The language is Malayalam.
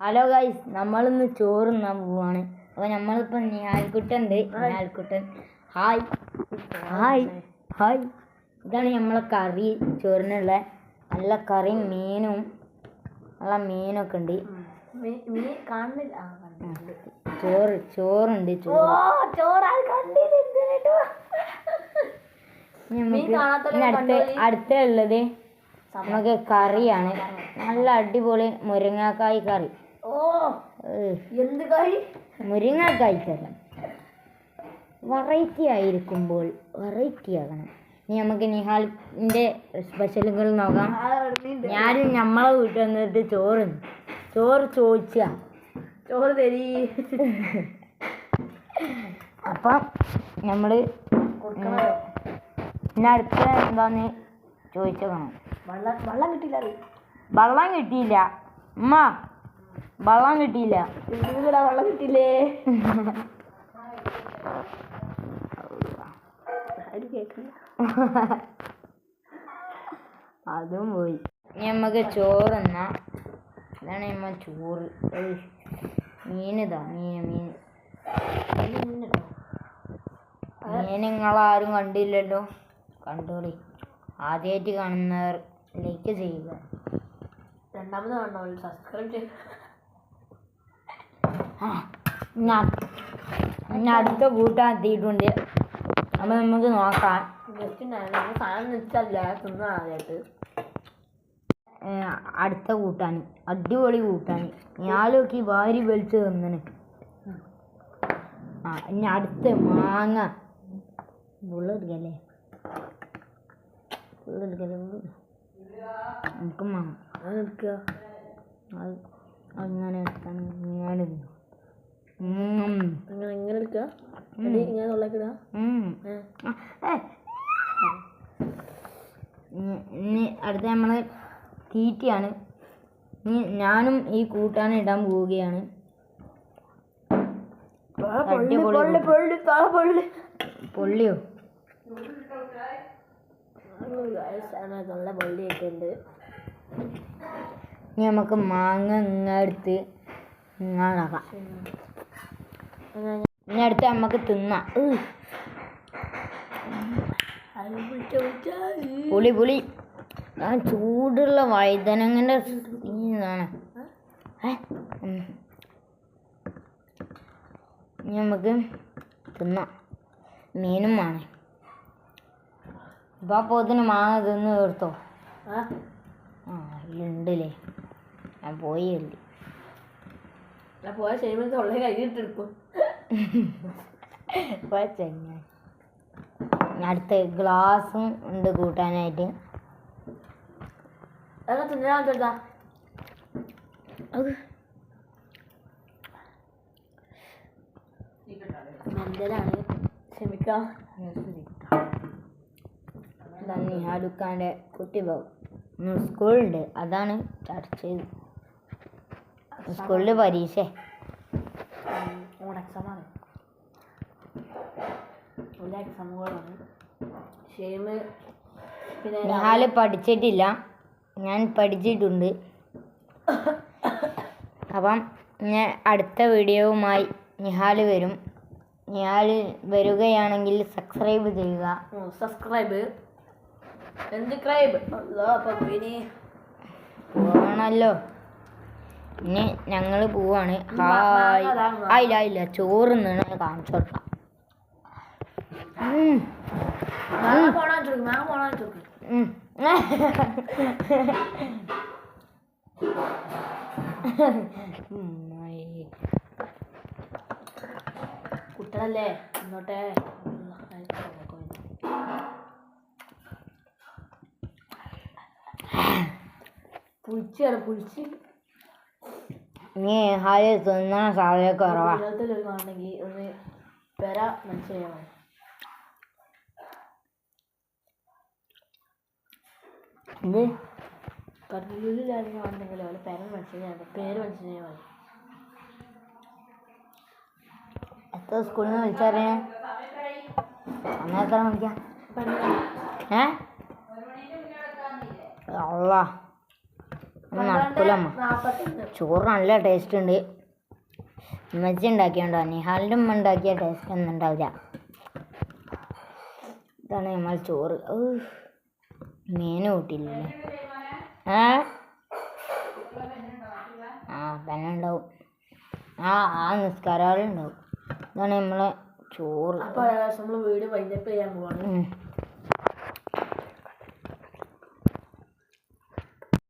ഹലോ ഗൈസ്, നമ്മളിന്ന് ചോറ് തിന്നാൻ പോവാണ്. അപ്പോൾ നമ്മളിപ്പോൾ നിഹാൽക്കുട്ടുണ്ട്. നിഹാൽക്കുട്ടൻ ഹായ് ഹായ് ഹായ്. ഇതാണ് നമ്മളെ കറി, ചോറിനുള്ള നല്ല കറിയും മീനും നല്ല മീനൊക്കെ ഉണ്ട്. ചോറുണ്ട്. അടുത്ത ഉള്ളത് നമുക്ക് കറിയാണ്. നല്ല അടിപൊളി മുരിങ്ങാക്കായ് കറി. എന്ത് കറി? മുരിങ്ങാക്കായ് കറി. വെറൈറ്റി ആയിരിക്കുമ്പോൾ വെറൈറ്റി ആകണം. ഇനി നമുക്ക് നിഹാലിൻ്റെ സ്പെഷ്യലുകൾ നോക്കാം. ഞാനും നമ്മളെ വീട്ടിൽ വന്നിട്ട് ചോറ് ചോദിച്ചാ ചോറ് തരീ. അപ്പം നമ്മൾ പിന്നെ അടുത്ത എന്താന്ന് ചോദിച്ചേക്കണം. വെള്ളം കിട്ടിയില്ല. വെള്ളം കിട്ടിയില്ല ഉമ്മ, വെള്ളം കിട്ടിയില്ല. വെള്ളം കിട്ടിയില്ലേ? അതും പോയി. ഇനി നമുക്ക് ചോറ് എന്നാ ഇതാണ് നമ്മ ചോറ്. മീനിതാ മീൻ നിങ്ങളാരും കണ്ടില്ലല്ലോ. കണ്ടോളി. ആദ്യമായിട്ട് കാണുന്നവർ ലൈക്ക് ചെയ്യുക. രണ്ടാമത് കാണുന്നവർ സബ്സ്ക്രൈബ് ചെയ്യുക. ഇനി അടുത്ത കൂട്ടാൻ എത്തിയിട്ടുണ്ട്. അപ്പം നമുക്ക് നോക്കാം. അടുത്ത കൂട്ടാൻ അടിപൊളി കൂട്ടാൻ ഞാനൊക്കെ വാരി വലിച്ച് തന്നന്. ഇനി അടുത്ത മാങ്ങ ഉള്ളെടുക്കല്ലേ നമുക്ക് മാങ്ങ അതെടുക്കുക. അങ്ങനെ എടുക്കാൻ ഇങ്ങനെ എങ്ങനെ എടുക്കുക? ഇങ്ങനെ തൊള്ളക്കിടുക. ഇനി അടുത്ത നമ്മള് തീറ്റയാണ്. ഇനി ഞാനും ഈ കൂട്ടാൻ ഇടാൻ പോവുകയാണ്. പൊള്ളിയോ? നല്ല പൊള്ളിയിട്ടുണ്ട്. ഇനി നമുക്ക് മാങ്ങ ഇങ്ങടുത്ത് ഇങ്ങാടാക്കാം. ഇനി അടുത്ത് നമുക്ക് തിന്നാം. പുളി ഞാൻ ചൂടുള്ള വഴുതനങ്ങൻ്റെ ഇതാണ്. ഇനി നമുക്ക് തിന്നാം. മീനും വേണേ. ഇപ്പം അപ്പോൾ ഇതിന് മാങ്ങ തിന്ന് തീർത്തോ? ഉണ്ടല്ലേ, ഞാൻ പോയില്ലേ. പോയ ചെയ്യുമ്പോൾ തൊള്ള കഴിഞ്ഞിട്ടെടുക്കും. ചെങ്ങ അടുത്ത ഗ്ലാസും ഉണ്ട് കൂട്ടാനായിട്ട്. നല്ലതാണ്, ക്ഷമിക്കാം. നിഹാലുക്കാൻ്റെ കുട്ടി പോകും. സ്കൂളുണ്ട്, അതാണ് ചർച്ച ചെയ്ത്. സ്കൂളിൽ പരീക്ഷ എക്സാമാണ്. പിന്നെ നിഹാല് പഠിച്ചിട്ടില്ല, ഞാൻ പഠിച്ചിട്ടുണ്ട്. അപ്പം ഞാൻ അടുത്ത വീഡിയോവുമായി നിഹാല് വരും. നിഹാല് വരികയാണെങ്കിൽ സബ്സ്ക്രൈബ് ചെയ്യുക. പോകണല്ലോ. ഇനി ഞങ്ങൾ പോവാണ്. ഹായ്. ഇല്ല ചോറ് നിന്ന് കാണിച്ചു കൊടുക്കാം. കുട്ടികളല്ലേ ഇന്നോട്ടെ. പുളിച്ച് ഇനി ഹായ് തിന്നാൻ സാധ്യത കുറവാ. കാണണമെങ്കിൽ ഒന്ന് പെര മനസ്സിലാവാൻ. കടലിലാണെങ്കിലോ അല്ല പേര് മനസ്സിലാവാൻ. എത്ര സ്കൂളിൽ നിന്ന് വിളിച്ചറിയാൻ അങ്ങനെ എത്ര വിളിക്കാം? അള്ളാ നടക്കൂല അമ്മ. 40 ചോറ് നല്ല ടേസ്റ്റ് ഉണ്ട്. ഉമ്മച്ചി ഉണ്ടാക്കിയോണ്ടോ, നിഹാലിൻ്റെ ഉമ്മ ഉണ്ടാക്കിയ ടേസ്റ്റ് ഒന്നും ഉണ്ടാവില്ല. ഇതാണ് നമ്മൾ ചോറ്. മീൻ കൂട്ടിയില്ലേ? പെനുണ്ടാവും. നിസ്കാരം ഉണ്ടാവും. ഇതാണ് നമ്മളെ ചോറ്. അപ്പോൾ നമ്മൾ വീട് വൈൻഡപ്പ് ചെയ്യാൻ പോവാണ്.